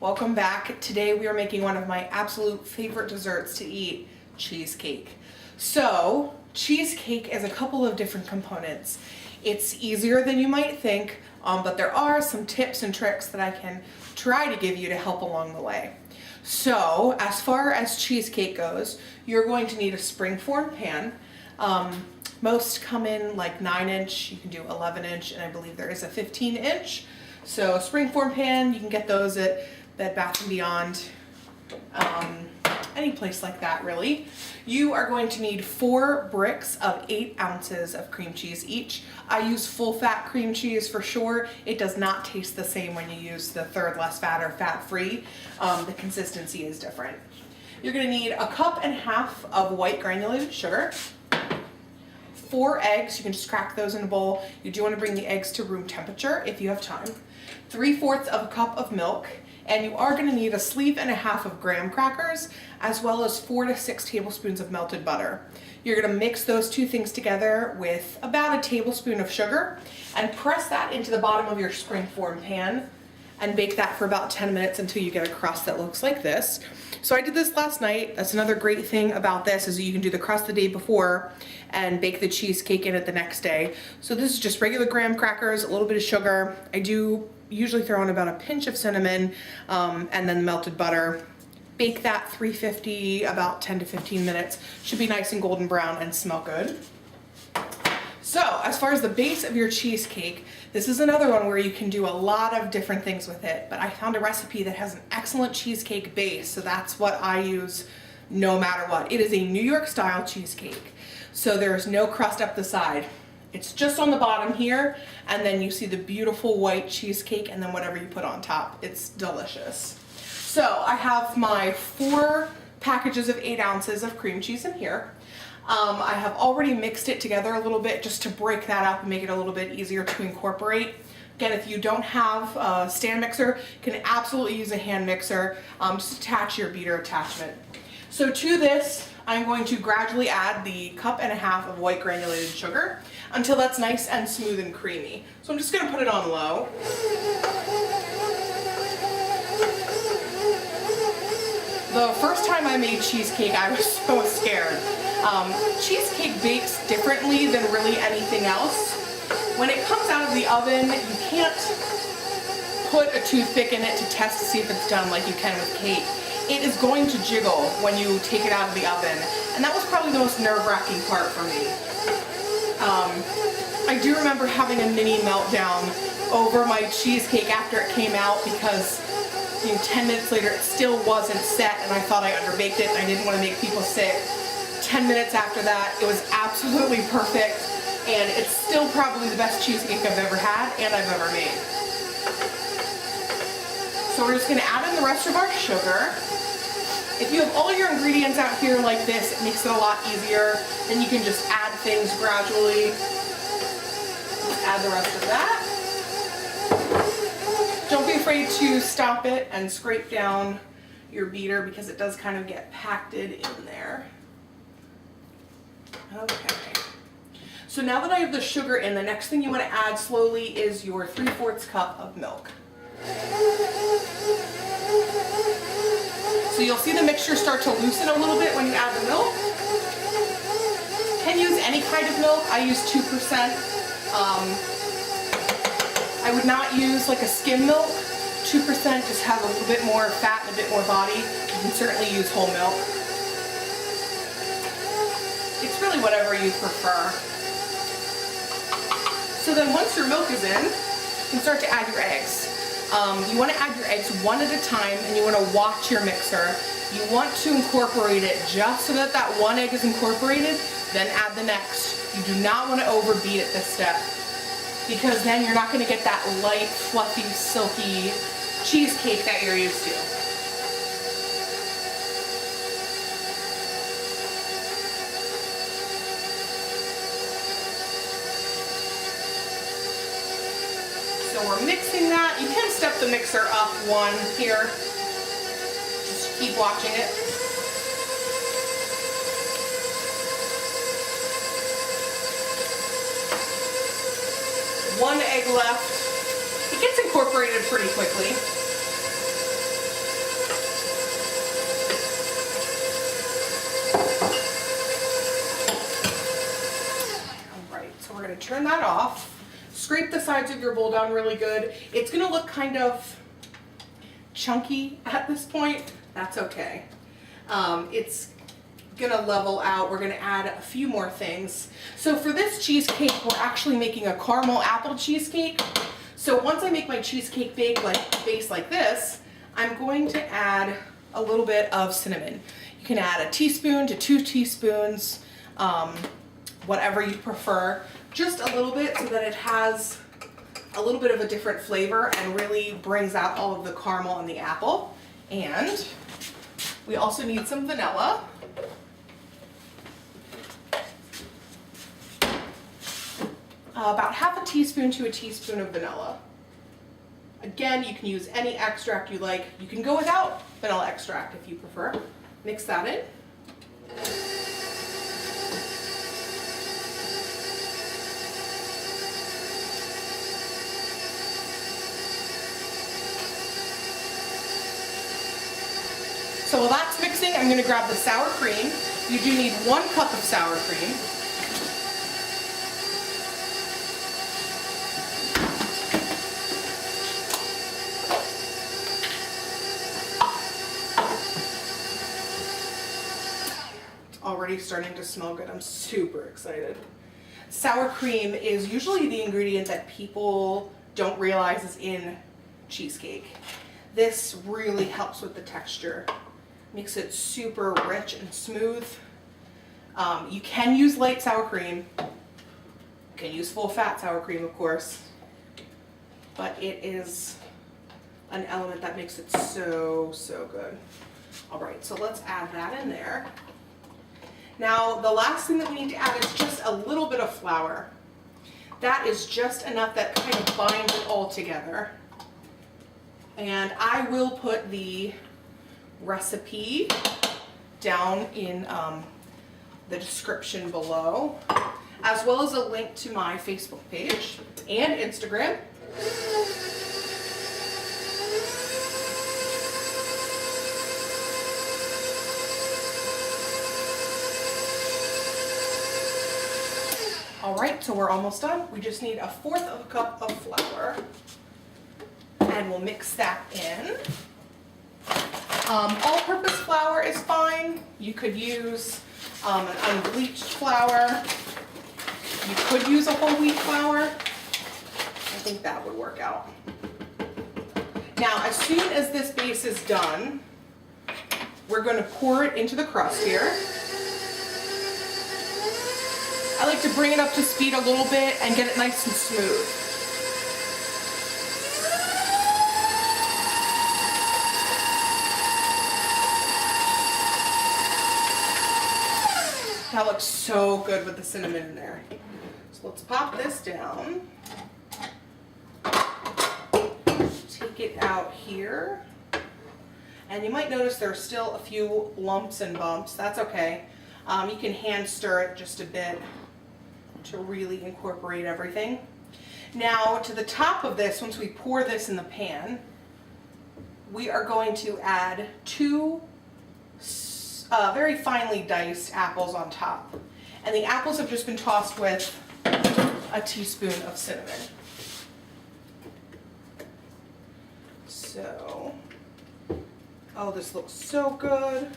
Welcome back. Today we are making one of my absolute favorite desserts to eat, cheesecake. So, cheesecake is a couple of different components. It's easier than you might think, but there are some tips and tricks that I can try to give you to help along the way. So, as far as cheesecake goes, you're going to need a springform pan. Most come in like 9-inch, you can do 11-inch, and I believe there is a 15-inch. So springform pan, you can get those at Bed Bath & Beyond, any place like that really. You are going to need 4 bricks of 8 ounces of cream cheese each. I use full fat cream cheese for sure. It does not taste the same when you use the third less fat or fat free. The consistency is different. You're going to need a 1.5 cups of white granulated sugar, 4 eggs. You can just crack those in a bowl. You do want to bring the eggs to room temperature if you have time. 3/4 of a cup of milk, and you are going to need a 1.5 sleeves of graham crackers, as well as 4 to 6 tablespoons of melted butter. You're going to mix those two things together with about a tablespoon of sugar and press that into the bottom of your springform pan and bake that for about 10 minutes until you get a crust that looks like this. So I did this last night. That's another great thing about this is that you can do the crust the day before and bake the cheesecake in it the next day. So this is just regular graham crackers, a little bit of sugar. I do usually throw in about a pinch of cinnamon and then melted butter. Bake that 350 about 10 to 15 minutes. Should be nice and golden brown and smell good. So as far as the base of your cheesecake, this is another one where you can do a lot of different things with it, but I found a recipe that has an excellent cheesecake base, so that's what I use no matter what. It is a New York style cheesecake, so there's no crust up the side. It's just on the bottom here, and then you see the beautiful white cheesecake and then whatever you put on top. It's delicious. So I have my 4 packages of 8 ounces of cream cheese in here. I have already mixed it together a little bit just to break that up and make it a little bit easier to incorporate. Again, if you don't have a stand mixer, you can absolutely use a hand mixer. Just attach your beater attachment. So to this, I'm going to gradually add the 1.5 cups of white granulated sugar until that's nice and smooth and creamy. So I'm just going to put it on low. The first time I made cheesecake, I was so scared. Cheesecake bakes differently than really anything else. When it comes out of the oven, you can't put a toothpick in it to test to see if it's done like you can with cake. It is going to jiggle when you take it out of the oven, and that was probably the most nerve-wracking part for me. I do remember having a mini meltdown over my cheesecake after it came out because 10 minutes later it still wasn't set and I thought I underbaked it and I didn't want to make people sick. 10 minutes after that, it was absolutely perfect, and it's still probably the best cheesecake I've ever had and I've ever made. So we're just going to add in the rest of our sugar. If you have all your ingredients out here like this, it makes it a lot easier. Then you can just add things gradually. Add the rest of that. Don't be afraid to stop it and scrape down your beater because it does kind of get packed in there. Okay. So now that I have the sugar in, the next thing you want to add slowly is your 3/4 cup of milk. So you'll see the mixture start to loosen a little bit when you add the milk. You can use any kind of milk. I use 2%. I would not use like a skim milk. 2% just has a little bit more fat and a bit more body. You can certainly use whole milk. It's really whatever you prefer. So then once your milk is in, you can start to add your eggs. You want to add your eggs one at a time, and you want to watch your mixer. You want to incorporate it just so that that one egg is incorporated, then add the next. You do not want to overbeat at this step, because then you're not going to get that light, fluffy, silky cheesecake that you're used to. So we're mixing that. You can step the mixer up one here. Just keep watching it. One egg left. It gets incorporated pretty quickly. turn that off. Scrape the sides of your bowl down really good. It's gonna look kind of chunky at this point. That's okay. It's gonna level out. We're gonna add a few more things. So for this cheesecake, we're actually making a caramel apple cheesecake. So once I make my cheesecake base like this, I'm going to add a little bit of cinnamon. You can add a teaspoon to 2 teaspoons, whatever you prefer. Just a little bit so that it has a little bit of a different flavor and really brings out all of the caramel and the apple. And we also need some vanilla. About half a teaspoon to a teaspoon of vanilla. Again, you can use any extract you like. You can go without vanilla extract if you prefer. Mix that in. So while that's mixing, I'm going to grab the sour cream. You do need 1 cup of sour cream. Already starting to smell good. I'm super excited. Sour cream is usually the ingredient that people don't realize is in cheesecake. This really helps with the texture. Makes it super rich and smooth. You can use light sour cream. You can use full fat sour cream, of course. But it is an element that makes it so, so good. All right, so let's add that in there. Now, the last thing that we need to add is just a little bit of flour. That is just enough that kind of binds it all together. And I will put the recipe down in the description below, as well as a link to my Facebook page and Instagram. All right, so we're almost done. We just need 1/4 of a cup of flour, and we'll mix that in. All-purpose flour is fine. You could use an unbleached flour. You could use a whole wheat flour. I think that would work out. Now, as soon as this base is done, we're going to pour it into the crust here. I like to bring it up to speed a little bit and get it nice and smooth. That looks so good with the cinnamon in there. So let's pop this down. Take it out here. And you might notice there's still a few lumps and bumps. That's okay. You can hand stir it just a bit to really incorporate everything. Now, to the top of this, once we pour this in the pan, we are going to add 2 very finely diced apples on top. And the apples have just been tossed with a teaspoon of cinnamon. So, oh, this looks so good.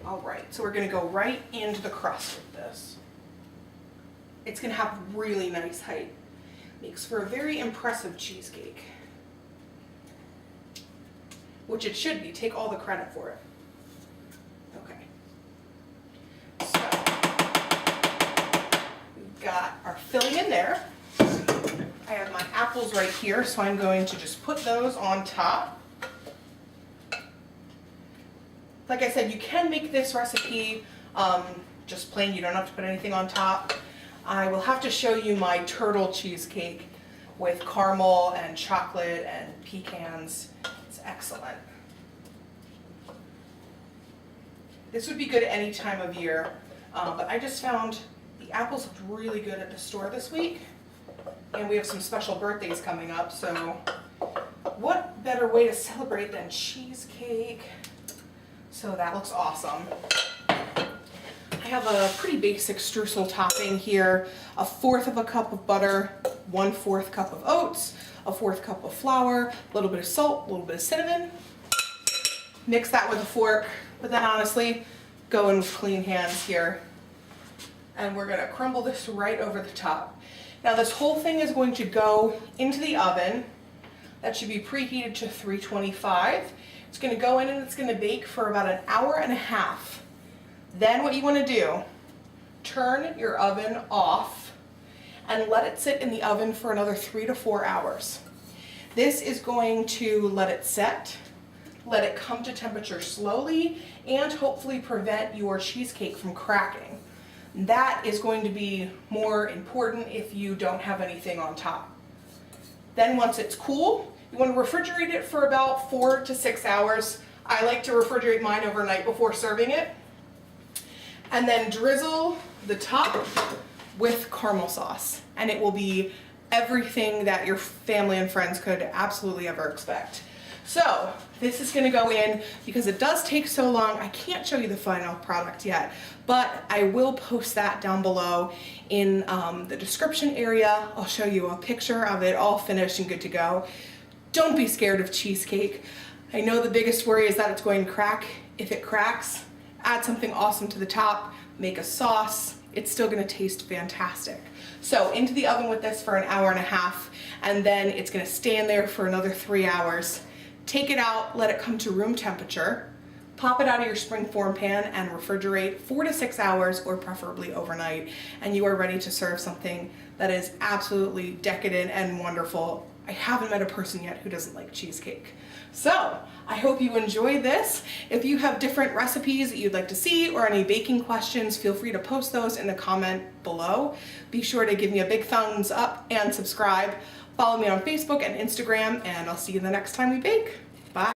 All right, so we're gonna go right into the crust with this. It's gonna have really nice height. Makes for a very impressive cheesecake. Which it should be, take all the credit for it. Okay. So, we've got our filling in there. I have my apples right here, so I'm going to just put those on top. Like I said, you can make this recipe just plain, you don't have to put anything on top. I will have to show you my turtle cheesecake with caramel and chocolate and pecans. It's excellent. This would be good any time of year, but I just found the apples looked really good at the store this week, and we have some special birthdays coming up, so what better way to celebrate than cheesecake? So that looks awesome. I have a pretty basic streusel topping here. 1/4 cup of butter, 1/4 cup of oats, 1/4 cup of flour, a little bit of salt, a little bit of cinnamon. Mix that with a fork, but then honestly, go in with clean hands here. And we're gonna crumble this right over the top. Now this whole thing is going to go into the oven. That should be preheated to 325. It's gonna go in and it's gonna bake for about 1.5 hours. Then what you wanna do, turn your oven off and let it sit in the oven for another 3 to 4 hours. This is going to let it set, let it come to temperature slowly, and hopefully prevent your cheesecake from cracking. That is going to be more important if you don't have anything on top. Then once it's cool, you want to refrigerate it for about 4 to 6 hours. I like to refrigerate mine overnight before serving it. And then drizzle the top with caramel sauce. And it will be everything that your family and friends could absolutely ever expect. So this is gonna go in, because it does take so long, I can't show you the final product yet, but I will post that down below in the description area. I'll show you a picture of it all finished and good to go. Don't be scared of cheesecake. I know the biggest worry is that it's going to crack. If it cracks, add something awesome to the top, make a sauce. It's still gonna taste fantastic. So into the oven with this for 1.5 hours, and then it's gonna stand there for another 3 hours. Take it out, let it come to room temperature, pop it out of your springform pan and refrigerate 4 to 6 hours, or preferably overnight, and you are ready to serve something that is absolutely decadent and wonderful. I haven't met a person yet who doesn't like cheesecake. So I hope you enjoy this. If you have different recipes that you'd like to see or any baking questions, feel free to post those in the comment below. Be sure to give me a big thumbs up and subscribe. Follow me on Facebook and Instagram, and I'll see you the next time we bake.